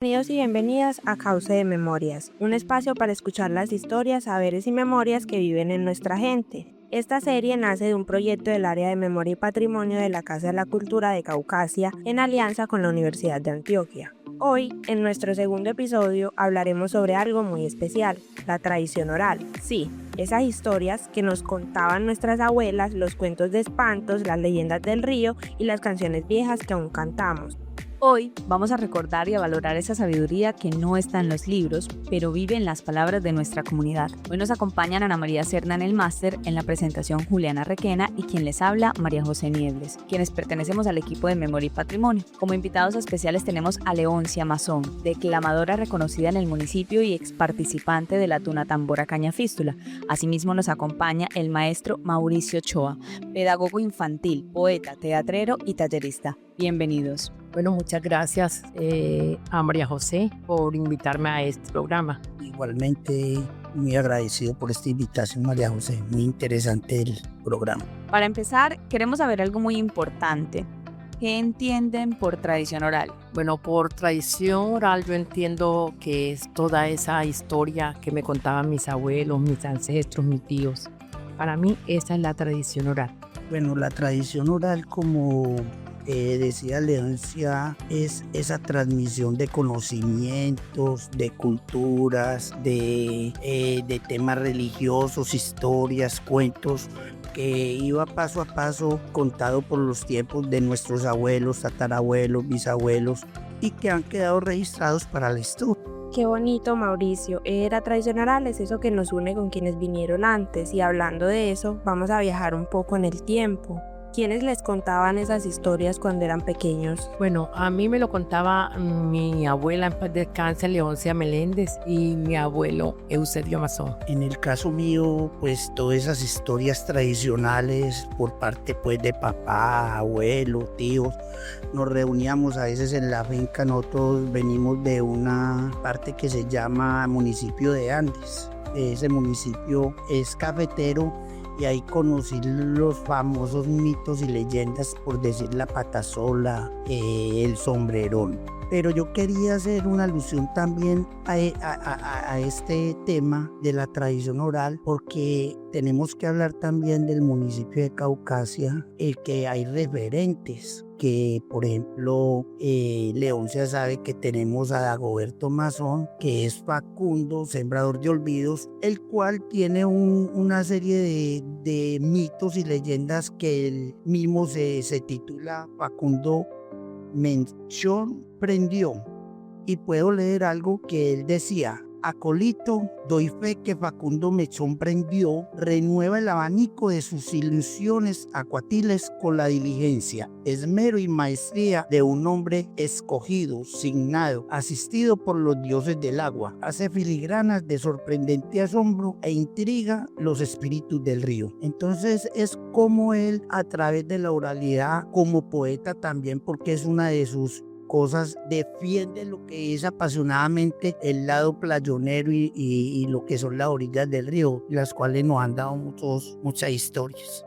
Bienvenidos y bienvenidas a Cauce de Memorias, un espacio para escuchar las historias, saberes y memorias que viven en nuestra gente. Esta serie nace de un proyecto del Área de Memoria y Patrimonio de la Casa de la Cultura de Caucasia en alianza con la Universidad de Antioquia. Hoy, en nuestro segundo episodio, hablaremos sobre algo muy especial, la tradición oral. Sí, esas historias que nos contaban nuestras abuelas, los cuentos de espantos, las leyendas del río y las canciones viejas que aún cantamos. Hoy vamos a recordar y a valorar esa sabiduría que no está en los libros, pero vive en las palabras de nuestra comunidad. Hoy nos acompañan Ana María Serna en el máster, en la presentación Juliana Requena y quien les habla, María José Niebles, quienes pertenecemos al equipo de Memoria y Patrimonio. Como invitados especiales tenemos a Leoncia Mazón, declamadora reconocida en el municipio y ex participante de la Tuna Tambora Caña Fístula. Asimismo nos acompaña el maestro Mauricio Ochoa, pedagogo infantil, poeta, teatrero y tallerista. Bienvenidos. Bueno, muchas gracias a María José por invitarme a este programa. Igualmente, muy agradecido por esta invitación, María José. Muy interesante el programa. Para empezar, queremos saber algo muy importante. ¿Qué entienden por tradición oral? Bueno, por tradición oral yo entiendo que es toda esa historia que me contaban mis abuelos, mis ancestros, mis tíos. Para mí esa es la tradición oral. Bueno, la tradición oral, como decía Leoncia, es esa transmisión de conocimientos, de culturas, de temas religiosos, historias, cuentos, que iba paso a paso contado por los tiempos de nuestros abuelos, tatarabuelos, bisabuelos, y que han quedado registrados para la historia. Qué bonito, Mauricio. La tradición oral es eso que nos une con quienes vinieron antes, y hablando de eso, vamos a viajar un poco en el tiempo. ¿Quiénes les contaban esas historias cuando eran pequeños? Bueno, a mí me lo contaba mi abuela en paz descanse, Leoncia Meléndez, y mi abuelo Eusebio Mazón. En el caso mío, pues todas esas historias tradicionales por parte pues de papá, abuelo, tíos, nos reuníamos a veces en la finca. Nosotros venimos de una parte que se llama municipio de Andes. Ese municipio es cafetero, y ahí conocí los famosos mitos y leyendas, por decir la patasola, el sombrerón. Pero yo quería hacer una alusión también a este tema de la tradición oral, porque tenemos que hablar también del municipio de Caucasia, el que hay referentes. Que por ejemplo Leoncia sabe que tenemos a Dagoberto Mazón, que es Facundo, sembrador de olvidos, el cual tiene una serie de mitos y leyendas que él mismo se titula Facundo Mención Prendió. Y puedo leer algo que él decía: Acolito, doy fe que Facundo Mechón prendió, renueva el abanico de sus ilusiones acuatiles con la diligencia, esmero y maestría de un hombre escogido, signado, asistido por los dioses del agua, hace filigranas de sorprendente asombro e intriga los espíritus del río. Entonces es como él, a través de la oralidad, como poeta también, porque es una de sus cosas, defiende lo que es apasionadamente el lado playonero y lo que son las orillas del río, las cuales nos han dado muchas historias.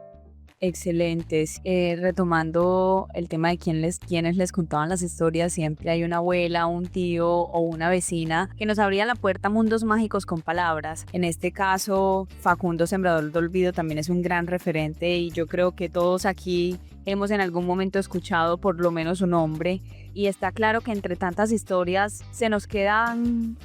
Excelentes. Retomando el tema de quienes les contaban las historias, siempre hay una abuela, un tío o una vecina que nos abría la puerta a mundos mágicos con palabras. En este caso, Facundo Sembrador de Olvido también es un gran referente, y yo creo que todos aquí hemos en algún momento escuchado por lo menos su nombre, y está claro que entre tantas historias se nos queda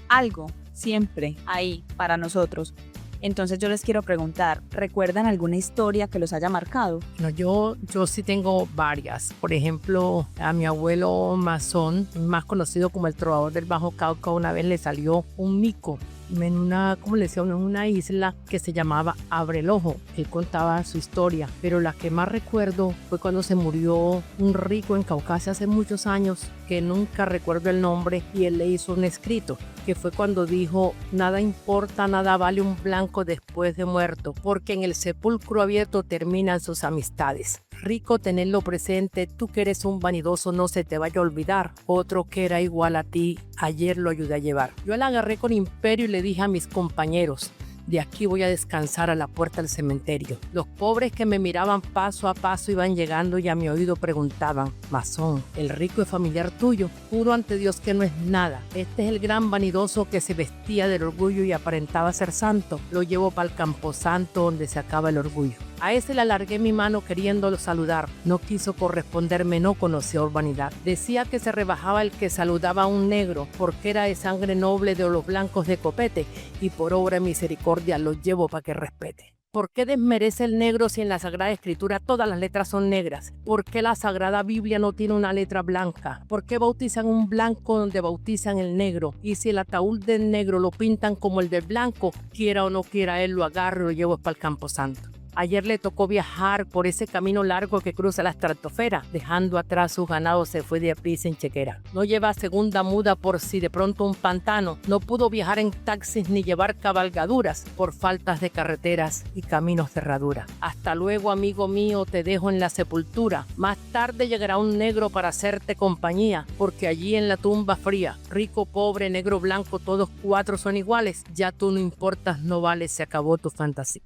algo siempre ahí para nosotros. Entonces yo les quiero preguntar, ¿recuerdan alguna historia que los haya marcado? No, yo sí tengo varias. Por ejemplo, a mi abuelo Mazón, más conocido como el trovador del Bajo Cauca, una vez le salió un mico en una isla que se llamaba Abre el Ojo. Él contaba su historia, pero la que más recuerdo fue cuando se murió un rico en Caucasia hace muchos años, que nunca recuerdo el nombre, y él le hizo un escrito, que fue cuando dijo: nada importa, nada vale un blanco después de muerto, porque en el sepulcro abierto terminan sus amistades. Rico, tenerlo presente, tú que eres un vanidoso no se te vaya a olvidar, otro que era igual a ti, ayer lo ayudé a llevar. Yo la agarré con imperio y le dije a mis compañeros: de aquí voy a descansar a la puerta del cementerio. Los pobres que me miraban paso a paso iban llegando y a mi oído preguntaban: masón, el rico es familiar tuyo. Juro ante Dios que no es nada. Este es el gran vanidoso que se vestía del orgullo y aparentaba ser santo. Lo llevo para el camposanto donde se acaba el orgullo. A ese le alargué mi mano queriéndolo saludar. No quiso corresponderme, no conocía urbanidad. Decía que se rebajaba el que saludaba a un negro, porque era de sangre noble de los blancos de copete, y por obra de misericordia lo llevo para que respete. ¿Por qué desmerece el negro si en la Sagrada Escritura todas las letras son negras? ¿Por qué la Sagrada Biblia no tiene una letra blanca? ¿Por qué bautizan un blanco donde bautizan el negro? Y si el ataúd del negro lo pintan como el del blanco, quiera o no quiera él, lo agarro y lo llevo para el camposanto. Ayer le tocó viajar por ese camino largo que cruza la estratosfera. Dejando atrás sus ganados se fue de a prisa en chequera. No lleva segunda muda por si de pronto un pantano. No pudo viajar en taxis ni llevar cabalgaduras por faltas de carreteras y caminos de herradura. Hasta luego, amigo mío, te dejo en la sepultura. Más tarde llegará un negro para hacerte compañía, porque allí en la tumba fría, rico, pobre, negro, blanco, todos cuatro son iguales. Ya tú no importas, no vales, se acabó tu fantasía.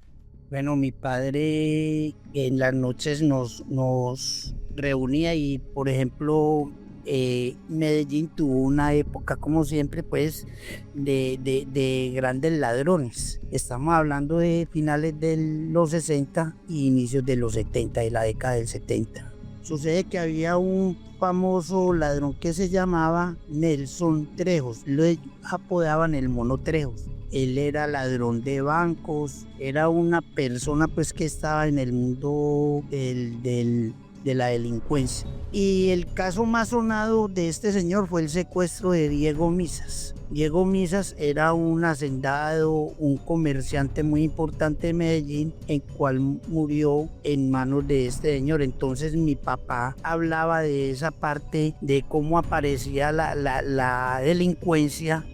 Bueno, mi padre en las noches nos reunía y, por ejemplo, Medellín tuvo una época, como siempre, pues, de grandes ladrones. Estamos hablando de finales de los 60 y inicios de los 70, de la década del 70. Sucede que había un famoso ladrón que se llamaba Nelson Trejos, lo apodaban el Mono Trejos. Él era ladrón de bancos, era una persona pues que estaba en el mundo de la delincuencia. Y el caso más sonado de este señor fue el secuestro de Diego Misas. Diego Misas era un hacendado, un comerciante muy importante de Medellín, el cual murió en manos de este señor. Entonces mi papá hablaba de esa parte de cómo aparecía la delincuencia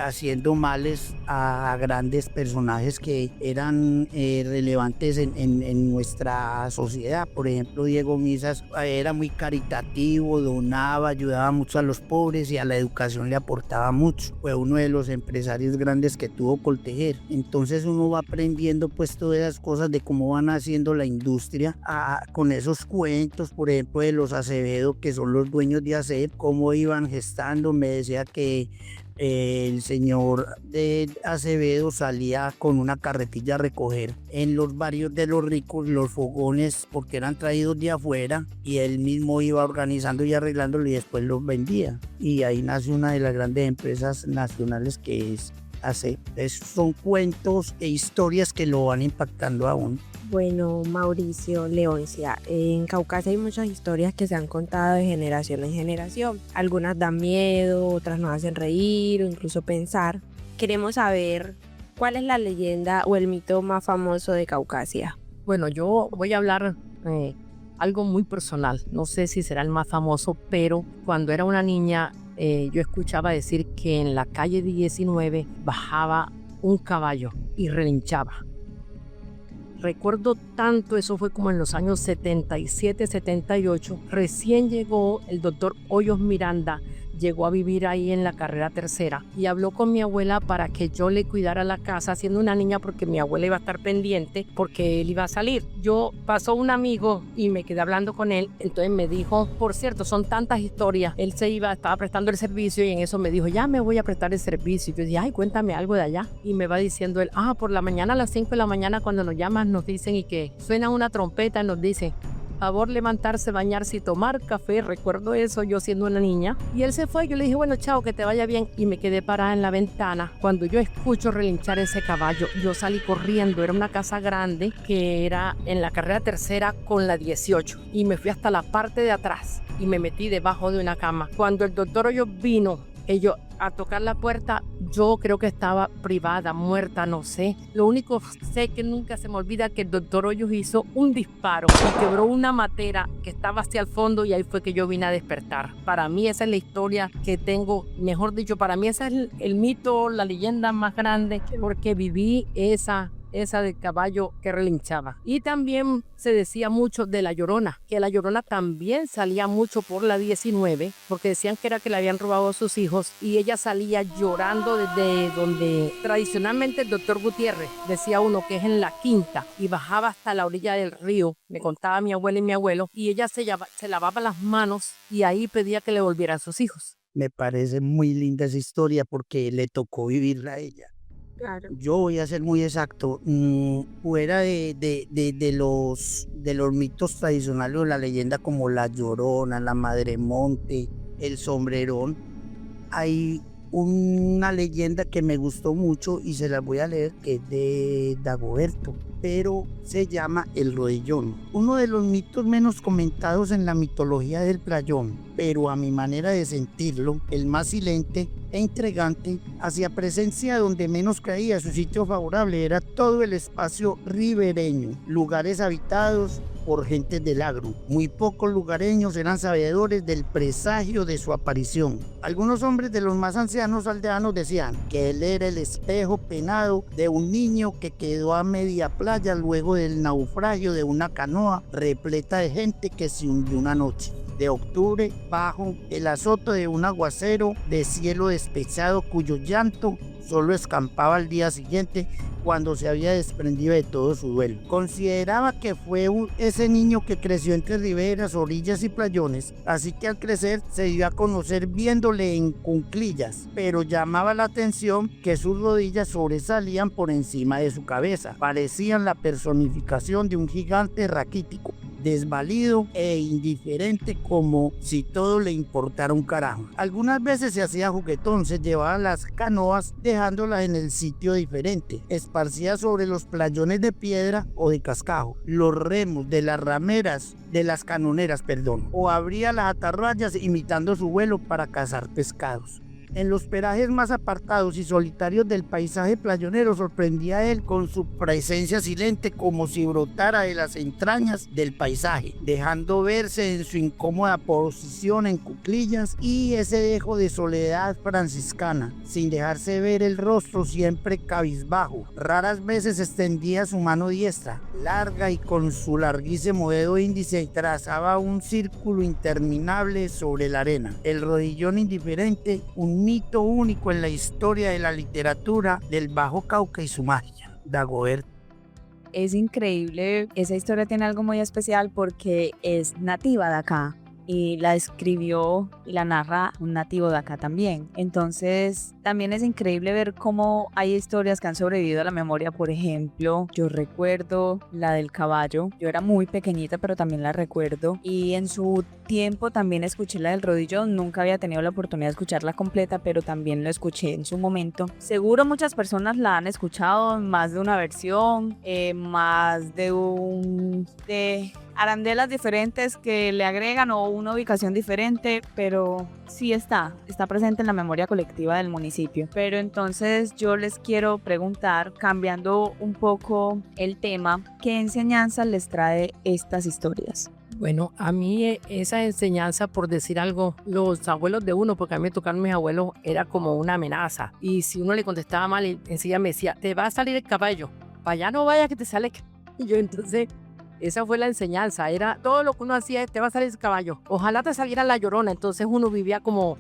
haciendo males a grandes personajes que eran relevantes en nuestra sociedad. Por ejemplo, Diego Misas era muy caritativo, donaba, ayudaba mucho a los pobres y a la educación le aportaba mucho. Fue uno de los empresarios grandes que tuvo Coltejer. Entonces uno va aprendiendo pues todas esas cosas de cómo van haciendo la industria con esos cuentos, por ejemplo, de los Acevedo, que son los dueños de ACEP, cómo iban gestando. Me decía que el señor de Acevedo salía con una carretilla a recoger en los barrios de los ricos los fogones porque eran traídos de afuera y él mismo iba organizando y arreglándolo y después los vendía. Y ahí nace una de las grandes empresas nacionales que es ACEP. Son cuentos e historias que lo van impactando a uno. Bueno, Mauricio, Leoncia, en Caucasia hay muchas historias que se han contado de generación en generación. Algunas dan miedo, otras nos hacen reír o incluso pensar. Queremos saber cuál es la leyenda o el mito más famoso de Caucasia. Bueno, yo voy a hablar algo muy personal. No sé si será el más famoso, pero cuando era una niña yo escuchaba decir que en la calle 19 bajaba un caballo y relinchaba. Recuerdo tanto, eso fue como en los años 77, 78. Recién llegó el doctor Hoyos Miranda, llegó a vivir ahí en la carrera tercera y habló con mi abuela para que yo le cuidara la casa siendo una niña porque mi abuela iba a estar pendiente porque él iba a salir. Pasó un amigo y me quedé hablando con él, entonces me dijo, por cierto, son tantas historias, él estaba prestando el servicio y en eso me dijo, ya me voy a prestar el servicio. Y yo dije, ay, cuéntame algo de allá. Y me va diciendo él, por la mañana a las 5 de la mañana cuando nos llaman nos dicen y que suena una trompeta y nos dice, favor levantarse, bañarse y tomar café. Recuerdo eso yo siendo una niña. Y él se fue, yo le dije, bueno, chao, que te vaya bien. Y me quedé parada en la ventana. Cuando yo escucho relinchar ese caballo, yo salí corriendo. Era una casa grande que era en la carrera tercera con la 18. Y me fui hasta la parte de atrás y me metí debajo de una cama. Cuando el doctor Hoyos vino, a tocar la puerta, yo creo que estaba privada, muerta, no sé. Lo único sé que nunca se me olvida que el doctor Hoyos hizo un disparo y quebró una matera que estaba hacia el fondo y ahí fue que yo vine a despertar. Para mí esa es la historia que tengo, mejor dicho, para mí esa es el mito, la leyenda más grande porque viví esa esa del caballo que relinchaba. Y también se decía mucho de la Llorona, que la Llorona también salía mucho por la 19, porque decían que era que le habían robado a sus hijos y ella salía llorando desde donde tradicionalmente el doctor Gutiérrez decía uno que es en la Quinta, y bajaba hasta la orilla del río, me contaba mi abuela y mi abuelo, y ella se lavaba las manos y ahí pedía que le volvieran sus hijos. Me parece muy linda esa historia porque le tocó vivirla a ella. Claro. Yo voy a ser muy exacto, fuera de los mitos tradicionales o la leyenda como la Llorona, la Madre Monte, el Sombrerón, hay una leyenda que me gustó mucho y se la voy a leer, que es de Dagoberto, pero se llama el Rodillón. Uno de los mitos menos comentados en la mitología del Playón, pero a mi manera de sentirlo, el más silente e intrigante, hacía presencia donde menos creía. Su sitio favorable era todo el espacio ribereño, lugares habitados por gentes del agro. Muy pocos lugareños eran sabedores del presagio de su aparición. Algunos hombres de los más ancianos aldeanos decían que él era el espejo penado de un niño que quedó a media playa luego del naufragio de una canoa repleta de gente que se hundió una noche de octubre bajo el azote de un aguacero de cielo despechado cuyo llanto solo escampaba al día siguiente cuando se había desprendido de todo su duelo. Consideraba que fue ese niño que creció entre riberas, orillas y playones, así que al crecer se dio a conocer viéndole en cuclillas, pero llamaba la atención que sus rodillas sobresalían por encima de su cabeza, parecían la personificación de un gigante raquítico, desvalido e indiferente, como si todo le importara un carajo. Algunas veces se hacía juguetón, se llevaba las canoas dejándolas en el sitio diferente, esparcidas sobre los playones de piedra o de cascajo, los remos de las rameras, de las canoneras, o abría las atarrayas imitando su vuelo para cazar pescados. En los parajes más apartados y solitarios del paisaje playonero sorprendía a él con su presencia silente, como si brotara de las entrañas del paisaje, dejando verse en su incómoda posición en cuclillas y ese dejo de soledad franciscana, sin dejarse ver el rostro, siempre cabizbajo. Raras veces extendía su mano diestra, larga, y con su larguísimo dedo índice trazaba un círculo interminable sobre la arena. El rodillón indiferente, un mito único en la historia de la literatura del Bajo Cauca y su magia. Dagoberto. Es increíble, esa historia tiene algo muy especial porque es nativa de acá y la escribió y la narra un nativo de acá también. Entonces también es increíble ver cómo hay historias que han sobrevivido a la memoria. Por ejemplo, yo recuerdo la del caballo, yo era muy pequeñita pero también la recuerdo, y en su tiempo también escuché la del rodillón. Nunca había tenido la oportunidad de escucharla completa, pero también lo escuché en su momento. Seguro muchas personas la han escuchado en más de una versión, más de arandelas diferentes que le agregan o una ubicación diferente, pero sí está presente en la memoria colectiva del municipio. Pero entonces yo les quiero preguntar, cambiando un poco el tema, ¿qué enseñanza les trae estas historias? Bueno, a mí esa enseñanza, por decir algo, los abuelos de uno, porque a mí me tocaron mis abuelos, era como una amenaza. Y si uno le contestaba mal, enseguida me decía, te va a salir el caballo, para allá no vaya que te sale. Y yo entonces, esa fue la enseñanza, era todo lo que uno hacía, te va a salir el caballo. Ojalá te saliera la Llorona. Entonces uno vivía como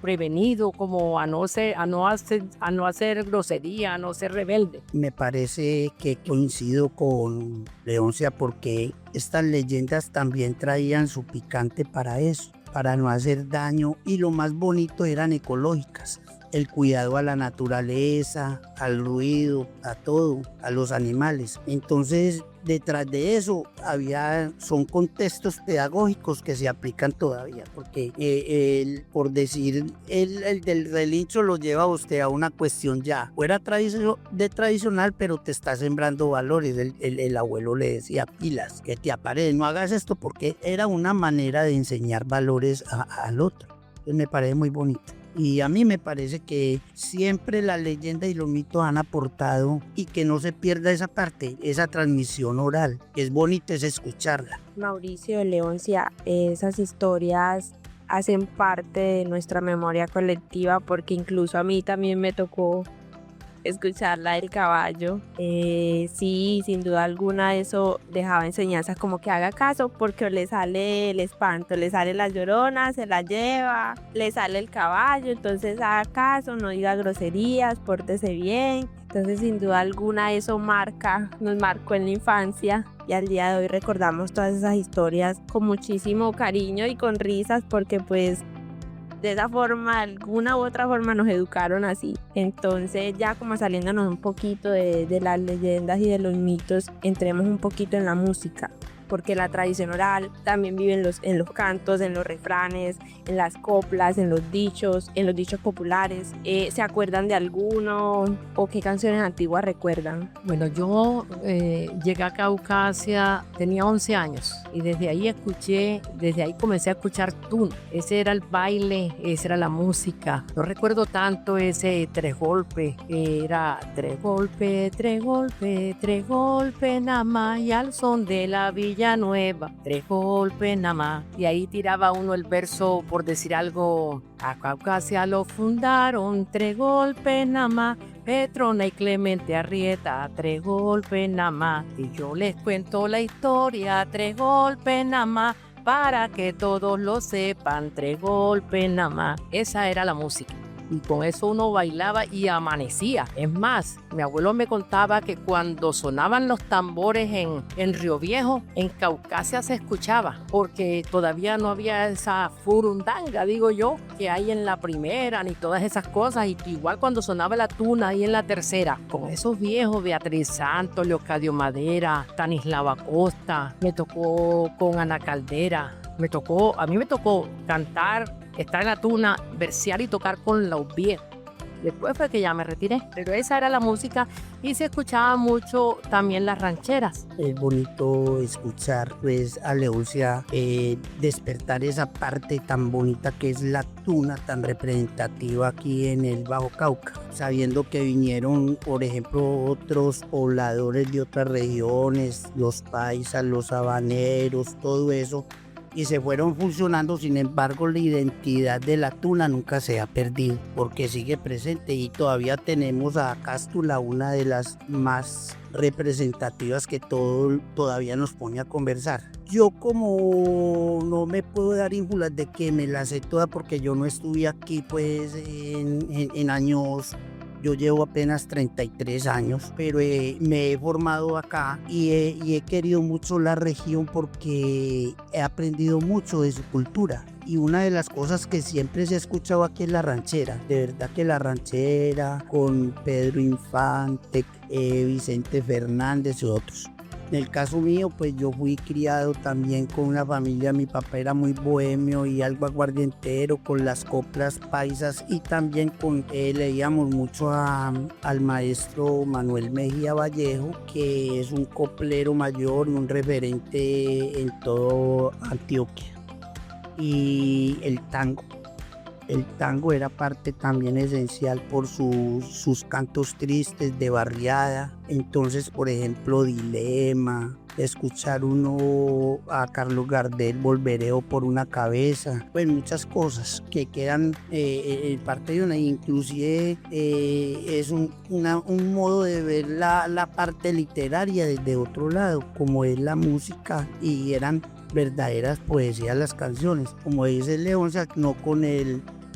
prevenido, como a no hacer grosería, a no ser rebelde. Me parece que coincido con Leoncia, porque estas leyendas también traían su picante para eso, para no hacer daño, y lo más bonito eran ecológicas. El cuidado a la naturaleza, al ruido, a todo, a los animales. Entonces, detrás de eso son contextos pedagógicos que se aplican todavía, porque por decir, el del relincho lo lleva a usted a una cuestión ya fuera tradicional, pero te está sembrando valores. El abuelo le decía, pilas, que te aparece, no hagas esto, porque era una manera de enseñar valores al otro. Entonces me parece muy bonito. Y a mí me parece que siempre la leyenda y los mitos han aportado, y que no se pierda esa parte, esa transmisión oral, que es bonito es escucharla. Mauricio, Leoncia, esas historias hacen parte de nuestra memoria colectiva, porque incluso a mí también me tocó escuchar la del caballo. Sí, sin duda alguna eso dejaba enseñanzas como que haga caso porque le sale el espanto, le sale la llorona, se la lleva, le sale el caballo, entonces haga caso, no diga groserías, pórtese bien. Entonces sin duda alguna eso nos marcó en la infancia y al día de hoy recordamos todas esas historias con muchísimo cariño y con risas porque pues de esa forma, alguna u otra forma nos educaron así. Entonces ya como saliéndonos un poquito de las leyendas y de los mitos, entremos un poquito en la música. Porque la tradición oral también vive en los cantos, en los refranes, en las coplas, en los dichos populares. ¿Se acuerdan de alguno o qué canciones antiguas recuerdan? Bueno, yo llegué a Caucasia, tenía 11 años y desde ahí comencé a escuchar tuna. Ese era el baile, esa era la música. No recuerdo tanto ese tres golpes, era tres golpes, nada más y al son de la Villanueva, tres golpes nada más. Y ahí tiraba uno el verso por decir algo. A Caucasia lo fundaron, tres golpes nada más. Petrona y Clemente Arrieta, tres golpes nada más. Y yo les cuento la historia, tres golpes nada más. Para que todos lo sepan, tres golpes nada más. Esa era la música. Y con eso uno bailaba y amanecía. Es más, mi abuelo me contaba que cuando sonaban los tambores en Río Viejo, en Caucasia se escuchaba, porque todavía no había esa furundanga, digo yo, que hay en la primera, ni todas esas cosas. Y igual cuando sonaba la tuna ahí en la tercera, con esos viejos, Beatriz Santos, Leocadio Madera, Stanislava Costa, me tocó con Ana Caldera, a mí me tocó cantar, estar en la tuna, versear y tocar con los viejos. Después fue que ya me retiré, pero esa era la música y se escuchaba mucho también las rancheras. Es bonito escuchar pues a Leucia despertar esa parte tan bonita que es la tuna, tan representativa aquí en el Bajo Cauca, sabiendo que vinieron, por ejemplo, otros pobladores de otras regiones, los paisas, los habaneros, todo eso, y se fueron funcionando. Sin embargo, la identidad de la tuna nunca se ha perdido porque sigue presente y todavía tenemos a Cástula, una de las más representativas que todavía nos pone a conversar. Yo como no me puedo dar ínfulas de que me la sé toda porque yo no estuve aquí pues en años. Yo llevo apenas 33 años, pero me he formado acá y he querido mucho la región porque he aprendido mucho de su cultura. Y una de las cosas que siempre se ha escuchado aquí es la ranchera. De verdad que la ranchera con Pedro Infante, Vicente Fernández y otros. En el caso mío, pues yo fui criado también con una familia, mi papá era muy bohemio y algo aguardientero, con las coplas paisas y también leíamos mucho al maestro Manuel Mejía Vallejo, que es un coplero mayor y un referente en todo Antioquia. Y el tango. El tango era parte también esencial por sus cantos tristes de barriada. Entonces, por ejemplo, Dilema, escuchar uno a Carlos Gardel, Volveré por una cabeza, pues muchas cosas que quedan parte de una, inclusive es un modo de ver la parte literaria desde otro lado, como es la música, y eran verdaderas poesías las canciones, como dice León, no con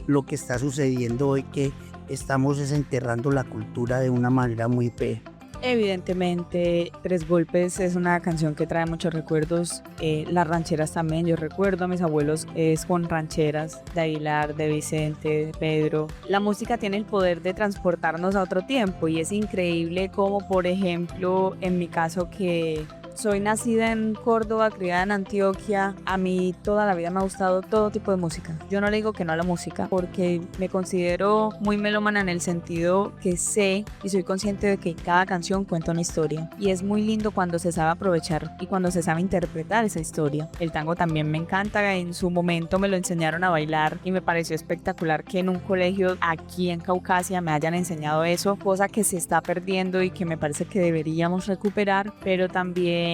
lo que está sucediendo hoy, que estamos desenterrando la cultura de una manera muy fea. Evidentemente, Tres Golpes es una canción que trae muchos recuerdos. Las rancheras también, yo recuerdo a mis abuelos con rancheras de Aguilar, de Vicente, de Pedro. La música tiene el poder de transportarnos a otro tiempo y es increíble como, por ejemplo, en mi caso que soy nacida en Córdoba, criada en Antioquia. A mí toda la vida me ha gustado todo tipo de música. Yo no le digo que no a la música porque me considero muy melómana en el sentido que sé y soy consciente de que cada canción cuenta una historia. Y es muy lindo cuando se sabe aprovechar y cuando se sabe interpretar esa historia. El tango también me encanta. En su momento me lo enseñaron a bailar y me pareció espectacular que en un colegio aquí en Caucasia me hayan enseñado eso, cosa que se está perdiendo y que me parece que deberíamos recuperar, pero también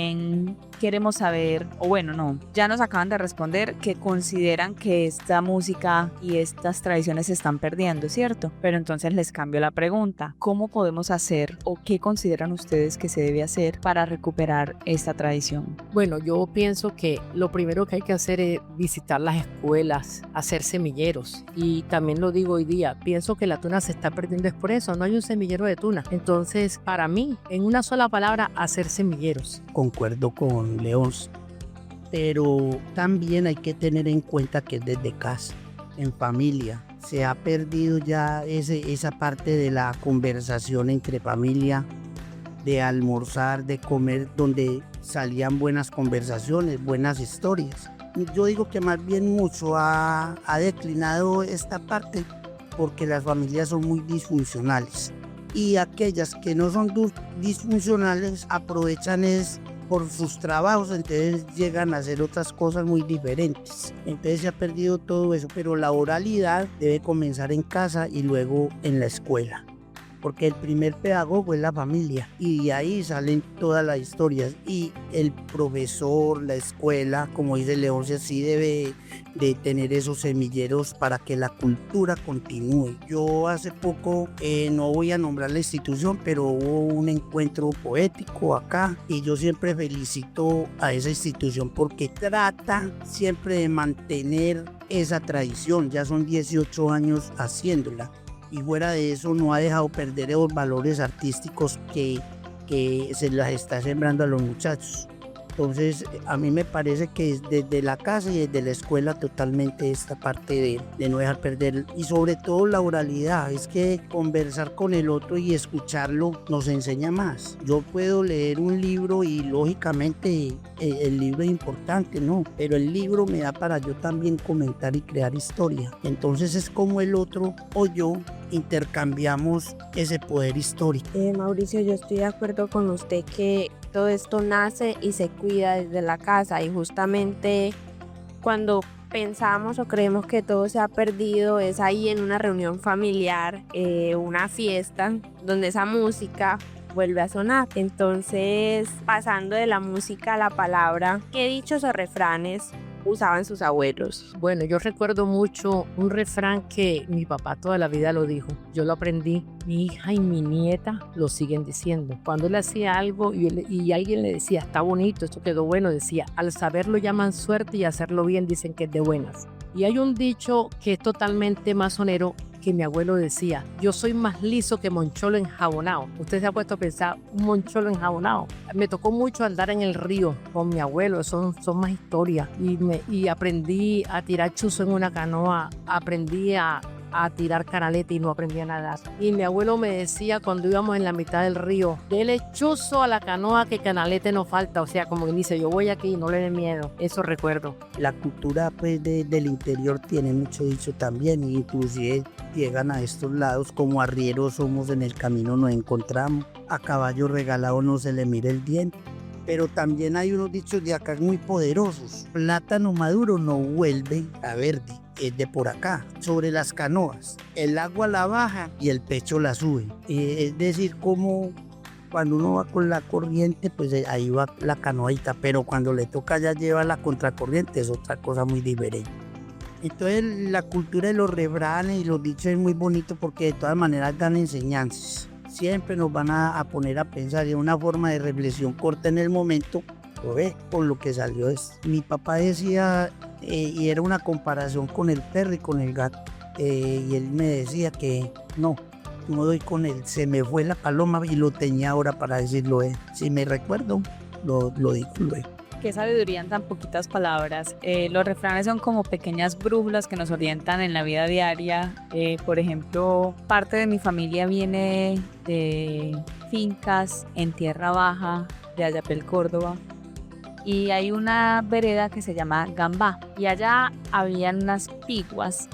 queremos saber, o bueno, no, ya nos acaban de responder que consideran que esta música y estas tradiciones se están perdiendo, ¿cierto? Pero entonces les cambio la pregunta. ¿Cómo podemos hacer o qué consideran ustedes que se debe hacer para recuperar esta tradición? Bueno, yo pienso que lo primero que hay que hacer es visitar las escuelas, hacer semilleros. Y también lo digo hoy día, pienso que la tuna se está perdiendo es por eso, no hay un semillero de tuna. Entonces, para mí, en una sola palabra, hacer semilleros. Concuerdo con Leonce, pero también hay que tener en cuenta que desde casa, en familia, se ha perdido ya esa parte de la conversación entre familia, de almorzar, de comer, donde salían buenas conversaciones, buenas historias. Yo digo que más bien mucho ha declinado esta parte porque las familias son muy disfuncionales y aquellas que no son disfuncionales aprovechan es por sus trabajos, entonces llegan a hacer otras cosas muy diferentes. Entonces se ha perdido todo eso, pero la oralidad debe comenzar en casa y luego en la escuela, porque el primer pedagogo es la familia y de ahí salen todas las historias, y el profesor, la escuela, como dice Leonce, sí debe de tener esos semilleros para que la cultura continúe. Yo hace poco, no voy a nombrar la institución, pero hubo un encuentro poético acá y yo siempre felicito a esa institución porque trata siempre de mantener esa tradición. Ya son 18 años haciéndola. Y fuera de eso no ha dejado perder esos valores artísticos que se las está sembrando a los muchachos. Entonces a mí me parece que desde la casa y desde la escuela totalmente esta parte de no dejar perder, y sobre todo la oralidad. Es que conversar con el otro y escucharlo nos enseña más. Yo puedo leer un libro y lógicamente el libro es importante, ¿no? Pero el libro me da para yo también comentar y crear historia. Entonces es como el otro o yo intercambiamos ese poder histórico. Mauricio, yo estoy de acuerdo con usted que todo esto nace y se cuida desde la casa, y justamente cuando pensamos o creemos que todo se ha perdido es ahí en una reunión familiar, una fiesta donde esa música vuelve a sonar. Entonces, pasando de la música a la palabra, ¿qué dichos o refranes usaban sus abuelos? Bueno, yo recuerdo mucho un refrán que mi papá toda la vida lo dijo. Yo lo aprendí, mi hija y mi nieta lo siguen diciendo. Cuando él hacía algo y alguien le decía, está bonito, esto quedó bueno, decía, al saberlo llaman suerte y hacerlo bien dicen que es de buenas. Y hay un dicho que es totalmente masonero, que mi abuelo decía, yo soy más liso que moncholo enjabonado. Usted se ha puesto a pensar, un moncholo enjabonado. Me tocó mucho andar en el río con mi abuelo, son más historias. Y aprendí a tirar chuzo en una canoa, aprendí a tirar canaleta y no aprendí a nadar. Y mi abuelo me decía cuando íbamos en la mitad del río, dele chuzo a la canoa que canalete no falta. O sea, como que dice, yo voy aquí, no le dé miedo. Eso recuerdo. La cultura pues del interior tiene mucho dicho también, y inclusive llegan a estos lados como arrieros somos, en el camino nos encontramos, a caballo regalado no se le mira el diente. Pero también hay unos dichos de acá muy poderosos. Plátano maduro no vuelve a verde, es de por acá. Sobre las canoas, el agua la baja y el pecho la sube. Es decir, como cuando uno va con la corriente, pues ahí va la canoita, pero cuando le toca ya llevar la contracorriente es otra cosa muy diferente. Entonces la cultura de los refranes y los dichos es muy bonito porque de todas maneras dan enseñanzas. Siempre nos van a poner a pensar, en una forma de reflexión corta en el momento, con lo que salió. Mi papá decía, y era una comparación con el perro y con el gato, y él me decía que no doy con él, se me fue la paloma y lo tenía ahora para decirlo. Si me recuerdo, lo digo luego. Qué sabiduría en tan poquitas palabras. Los refranes son como pequeñas brújulas que nos orientan en la vida diaria. Por ejemplo, parte de mi familia viene de fincas en Tierra Baja, de Ayapel, Córdoba. Y hay una vereda que se llama Gambá. Y allá habían unas piguas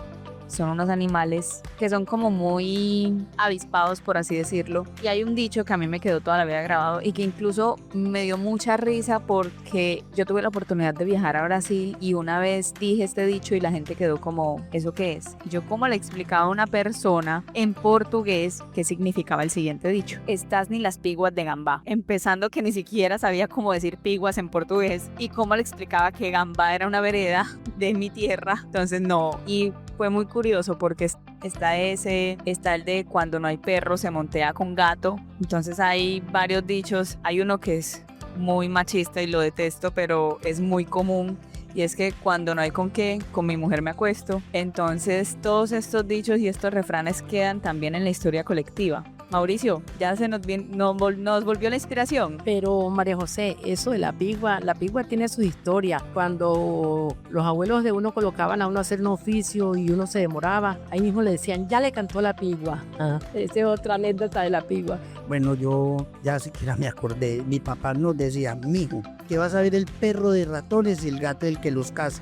son unos animales que son como muy avispados, por así decirlo. Y hay un dicho que a mí me quedó toda la vida grabado y que incluso me dio mucha risa porque yo tuve la oportunidad de viajar a Brasil y una vez dije este dicho y la gente quedó como, ¿eso qué es? Y yo como le explicaba a una persona en portugués qué significaba el siguiente dicho: estás ni las piguas de gambá. Empezando que ni siquiera sabía cómo decir piguas en portugués y cómo le explicaba que gambá era una vereda de mi tierra. Entonces no, y fue muy curioso porque está el de cuando no hay perro se montea con gato. Entonces hay varios dichos, hay uno que es muy machista y lo detesto, pero es muy común. Y es que cuando no hay con qué, con mi mujer me acuesto. Entonces todos estos dichos y estos refranes quedan también en la historia colectiva. Mauricio, ya nos volvió la inspiración. Pero María José, eso de la pigua tiene su historia. Cuando los abuelos de uno colocaban a uno a hacer un oficio y uno se demoraba, ahí mismo le decían, ya le cantó la pigua. Esa es otra anécdota de la pigua. Bueno, yo ya siquiera me acordé. Mi papá nos decía, mijo, ¿qué vas a ver el perro de ratones y el gato del que los caza?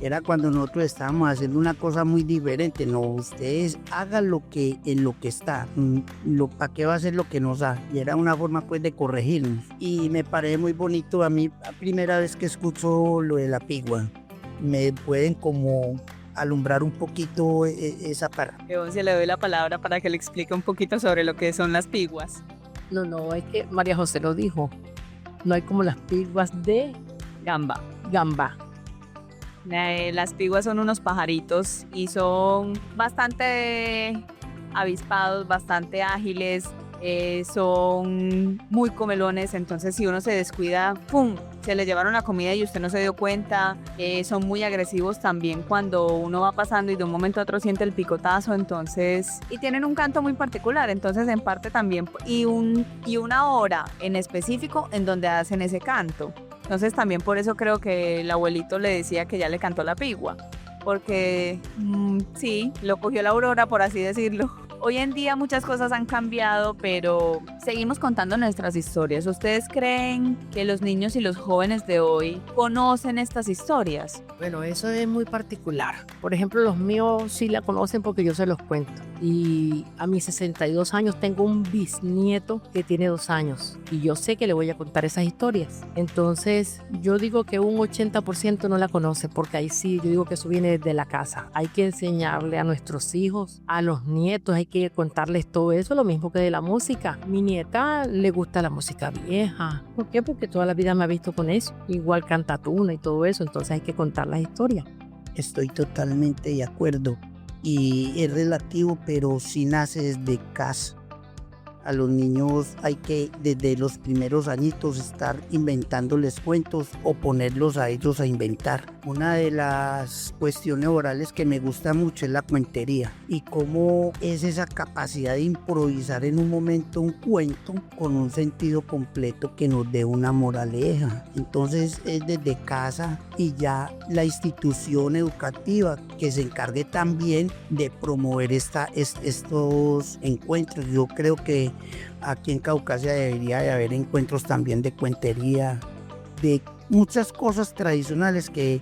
Era cuando nosotros estábamos haciendo una cosa muy diferente. No, ustedes hagan lo que en lo que está. ¿Para qué va a hacer lo que nos da? Y era una forma pues de corregirnos. Y me parece muy bonito a mí, la primera vez que escucho lo de la pigua. Me pueden como alumbrar un poquito esa parte. Leoncio, le doy la palabra para que le explique un poquito sobre lo que son las piguas. No, es que María José lo dijo. No hay como las piguas de Gamba. gambá. Las piguas son unos pajaritos y son bastante avispados, bastante ágiles, son muy comelones, entonces si uno se descuida, ¡pum!, se le llevaron la comida y usted no se dio cuenta. Son muy agresivos también cuando uno va pasando y de un momento a otro siente el picotazo, entonces, y tienen un canto muy particular, entonces en parte también, y una hora en específico en donde hacen ese canto. Entonces también por eso creo que el abuelito le decía que ya le cantó la pigua, porque sí, lo cogió la aurora, por así decirlo. Hoy en día muchas cosas han cambiado, pero seguimos contando nuestras historias. ¿Ustedes creen que los niños y los jóvenes de hoy conocen estas historias? Bueno, eso es muy particular. Por ejemplo, los míos sí la conocen porque yo se los cuento. Y a mis 62 años tengo un bisnieto que tiene 2 años. Y yo sé que le voy a contar esas historias. Entonces, yo digo que un 80% no la conoce, porque ahí sí, yo digo que eso viene desde la casa. Hay que enseñarle a nuestros hijos, a los nietos, hay que contarles todo eso, lo mismo que de la música. Mi nieta le gusta la música vieja. ¿Por qué? Porque toda la vida me ha visto con eso. Igual canta tuna y todo eso, entonces hay que contar las historias. Estoy totalmente de acuerdo. Y es relativo, pero sí nace desde casa. A los niños hay que desde los primeros añitos estar inventándoles cuentos o ponerlos a ellos a inventar. Una de las cuestiones orales que me gusta mucho es la cuentería y cómo es esa capacidad de improvisar en un momento un cuento con un sentido completo que nos dé una moraleja. Entonces es desde casa y ya la institución educativa que se encargue también de promover estos encuentros. Yo creo que aquí en Caucasia debería de haber encuentros también de cuentería, de muchas cosas tradicionales que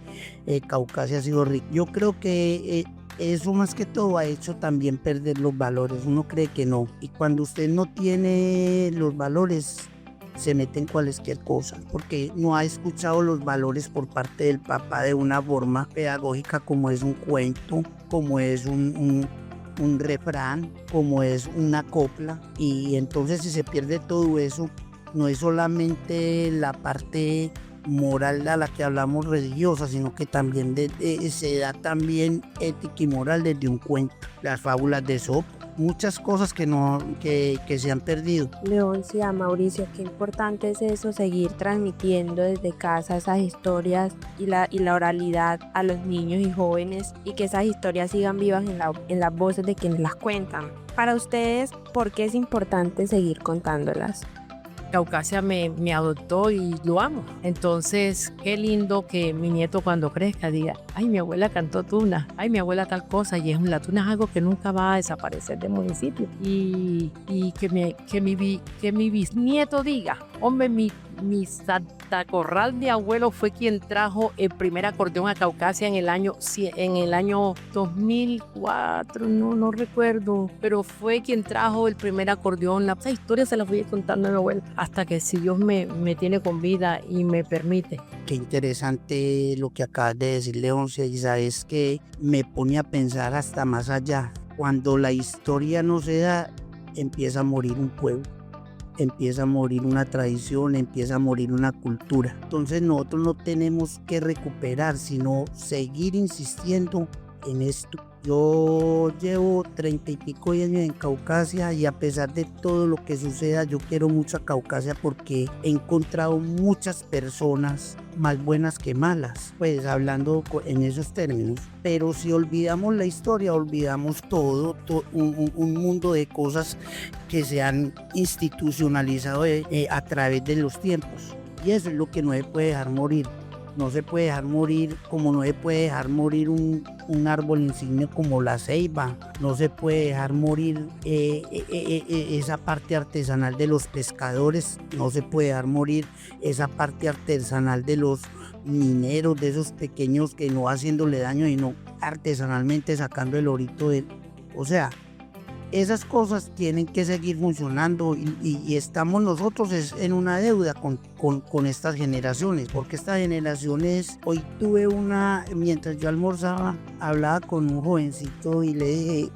Caucasia ha sido rico. Yo creo que eso más que todo ha hecho también perder los valores. Uno cree que no, y cuando usted no tiene los valores se mete en cualquier cosa porque no ha escuchado los valores por parte del papá de una forma pedagógica, como es un cuento, como es un refrán, como es una copla. Y entonces si se pierde todo eso, no es solamente la parte moral a la que hablamos religiosa, sino que también se da también ética y moral desde un cuento. Las fábulas de Esopo, muchas cosas que se han perdido. Leoncia, Mauricio, qué importante es eso, seguir transmitiendo desde casa esas historias y la oralidad a los niños y jóvenes, y que esas historias sigan vivas en las voces de quienes las cuentan. Para ustedes, ¿por qué es importante seguir contándolas? Caucasia me adoptó y lo amo. Entonces, qué lindo que mi nieto cuando crezca diga, ay, mi abuela cantó tuna, ay, mi abuela tal cosa, y la tuna es algo que nunca va a desaparecer del municipio. Y que mi bisnieto diga, hombre, mi Mi Santacorral, mi abuelo, fue quien trajo el primer acordeón a Caucasia en el año 2004, no recuerdo, pero fue quien trajo el primer acordeón. Esa historia se la voy contando a mi abuelo hasta que si Dios me tiene con vida y me permite. Qué interesante lo que acabas de decir, Leoncia, y sabes que me pone a pensar hasta más allá. Cuando la historia no se da, empieza a morir un pueblo, empieza a morir una tradición, empieza a morir una cultura. Entonces nosotros no tenemos que recuperar, sino seguir insistiendo en esto. Yo llevo 30 y pico años en Caucasia y a pesar de todo lo que suceda, yo quiero mucho a Caucasia porque he encontrado muchas personas más buenas que malas, pues hablando en esos términos. Pero si olvidamos la historia, olvidamos todo un mundo de cosas que se han institucionalizado a través de los tiempos. Y eso es lo que no se puede dejar morir. No se puede dejar morir, como no se puede dejar morir un árbol insignia como la ceiba. No se puede dejar morir esa parte artesanal de los pescadores. No se puede dejar morir esa parte artesanal de los mineros, de esos pequeños que no haciéndole daño, sino artesanalmente sacando el orito de... O sea, esas cosas tienen que seguir funcionando y estamos nosotros en una deuda con estas generaciones, porque estas generaciones, hoy tuve mientras yo almorzaba, hablaba con un jovencito y le dije,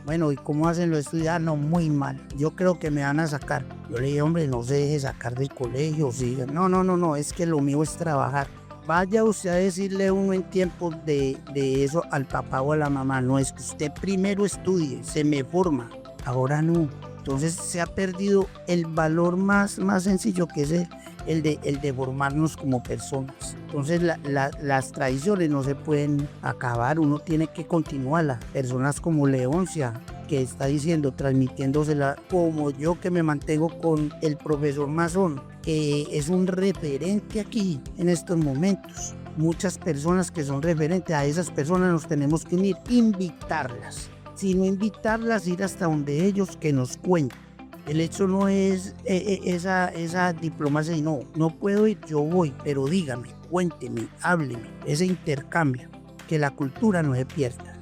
bueno, ¿y cómo hacen los estudiantes? No, muy mal, yo creo que me van a sacar. Yo le dije, hombre, no se deje sacar del colegio, siga. No, es que lo mío es trabajar. Vaya usted a decirle uno en tiempos de eso al papá o a la mamá, no, es que usted primero estudie, se me forma, ahora no. Entonces se ha perdido el valor más sencillo, que es el de formarnos como personas. Entonces las tradiciones no se pueden acabar, uno tiene que continuarlas. Personas como Leoncia, que está diciendo, transmitiéndosela, como yo que me mantengo con el profesor Mazón, que es un referente aquí en estos momentos. Muchas personas que son referentes, a esas personas nos tenemos que unir, invitarlas. Si no invitarlas, ir hasta donde ellos que nos cuenten. El hecho no es esa diplomacia, no puedo ir, yo voy, pero dígame, cuénteme, hábleme, ese intercambio, que la cultura no se pierda.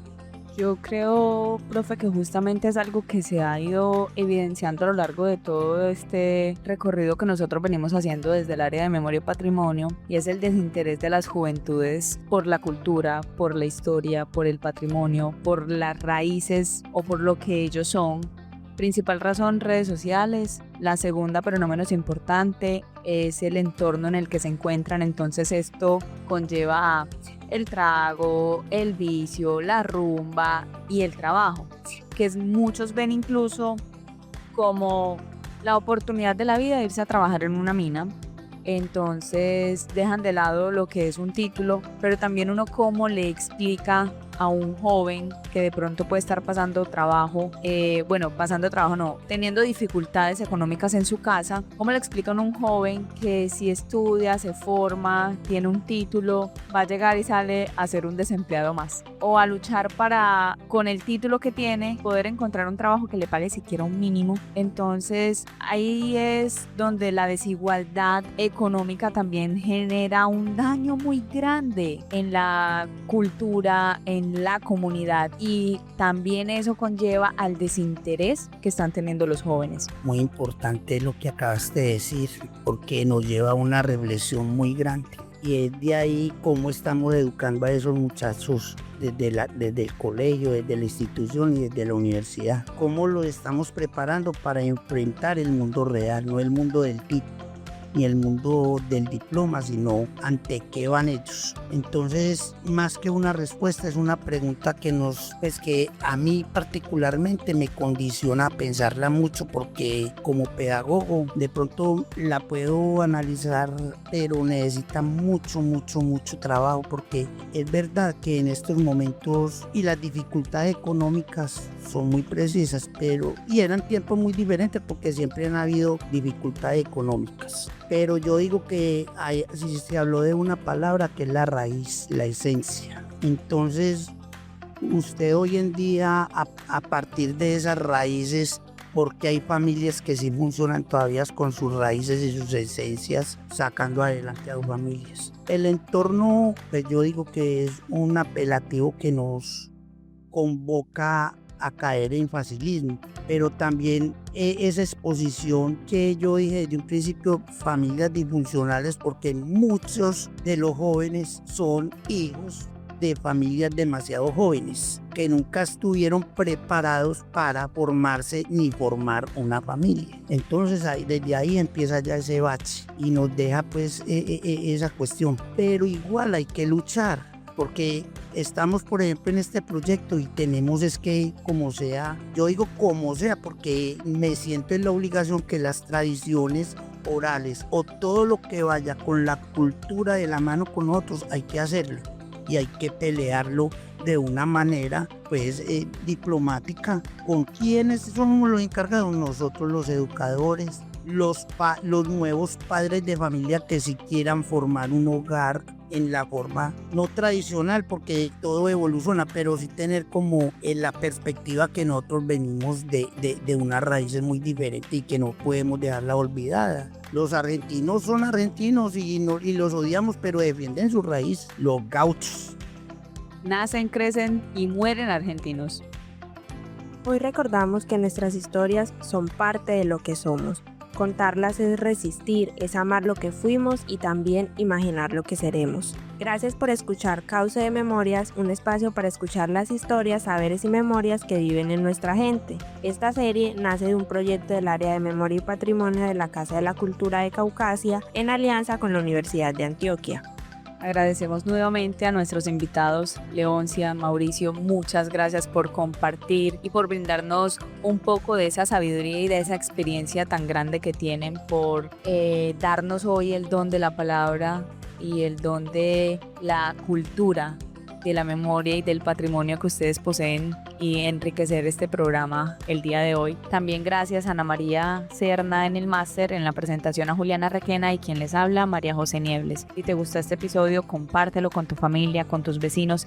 Yo creo, profe, que justamente es algo que se ha ido evidenciando a lo largo de todo este recorrido que nosotros venimos haciendo desde el área de memoria y patrimonio, y es el desinterés de las juventudes por la cultura, por la historia, por el patrimonio, por las raíces o por lo que ellos son. Principal razón, redes sociales. La segunda, pero no menos importante, es el entorno en el que se encuentran. Entonces esto conlleva a el trago, el vicio, la rumba y el trabajo, que muchos ven incluso como la oportunidad de la vida de irse a trabajar en una mina. Entonces dejan de lado lo que es un título, pero también uno cómo le explica a un joven que de pronto puede estar teniendo dificultades económicas en su casa. ¿Cómo le explican a un joven que si estudia, se forma, tiene un título, va a llegar y sale a ser un desempleado más? O a luchar para, con el título que tiene, poder encontrar un trabajo que le pague siquiera un mínimo. Entonces ahí es donde la desigualdad económica también genera un daño muy grande en la cultura, en la comunidad, y también eso conlleva al desinterés que están teniendo los jóvenes. Muy importante lo que acabaste de decir, porque nos lleva a una reflexión muy grande, y es de ahí cómo estamos educando a esos muchachos desde el colegio, desde la institución y desde la universidad. Cómo los estamos preparando para enfrentar el mundo real, no el mundo del título ni el mundo del diploma, sino ante qué van ellos. Entonces, más que una respuesta, es una pregunta que que a mí particularmente me condiciona a pensarla mucho, porque como pedagogo de pronto la puedo analizar, pero necesita mucho trabajo, porque es verdad que en estos momentos y las dificultades económicas son muy precisas, y eran tiempos muy diferentes porque siempre han habido dificultades económicas. Pero yo digo que si se habló de una palabra que es la raíz, la esencia. Entonces, usted hoy en día, a partir de esas raíces, porque hay familias que sí funcionan todavía con sus raíces y sus esencias, sacando adelante a sus familias. El entorno, pues yo digo que es un apelativo que nos convoca a caer en facilismo, pero también esa exposición que yo dije desde un principio, familias disfuncionales, porque muchos de los jóvenes son hijos de familias demasiado jóvenes que nunca estuvieron preparados para formarse ni formar una familia. Entonces desde ahí empieza ya ese bache y nos deja pues esa cuestión, pero igual hay que luchar, porque estamos, por ejemplo, en este proyecto y tenemos es que, como sea, yo digo como sea, porque me siento en la obligación que las tradiciones orales o todo lo que vaya con la cultura de la mano con nosotros, hay que hacerlo y hay que pelearlo de una manera pues diplomática. ¿Con quiénes somos los encargados? Nosotros, los educadores, los nuevos padres de familia que si quieran formar un hogar en la forma no tradicional, porque todo evoluciona, pero sí tener como en la perspectiva que nosotros venimos de unas raíces muy diferentes y que no podemos dejarla olvidada. Los argentinos son argentinos y los odiamos, pero defienden su raíz. Los gauchos Nacen, crecen y mueren argentinos. Hoy recordamos que nuestras historias son parte de lo que somos. Contarlas es resistir, es amar lo que fuimos y también imaginar lo que seremos. Gracias por escuchar Cauce de Memorias, un espacio para escuchar las historias, saberes y memorias que viven en nuestra gente. Esta serie nace de un proyecto del área de Memoria y Patrimonio de la Casa de la Cultura de Caucasia en alianza con la Universidad de Antioquia. Agradecemos nuevamente a nuestros invitados, Leoncia, Mauricio, muchas gracias por compartir y por brindarnos un poco de esa sabiduría y de esa experiencia tan grande que tienen, por darnos hoy el don de la palabra y el don de la cultura, de la memoria y del patrimonio que ustedes poseen y enriquecer este programa el día de hoy. También gracias a Ana María Serna en el máster, en la presentación a Juliana Requena y quien les habla, María José Niebles. Si te gustó este episodio, compártelo con tu familia, con tus vecinos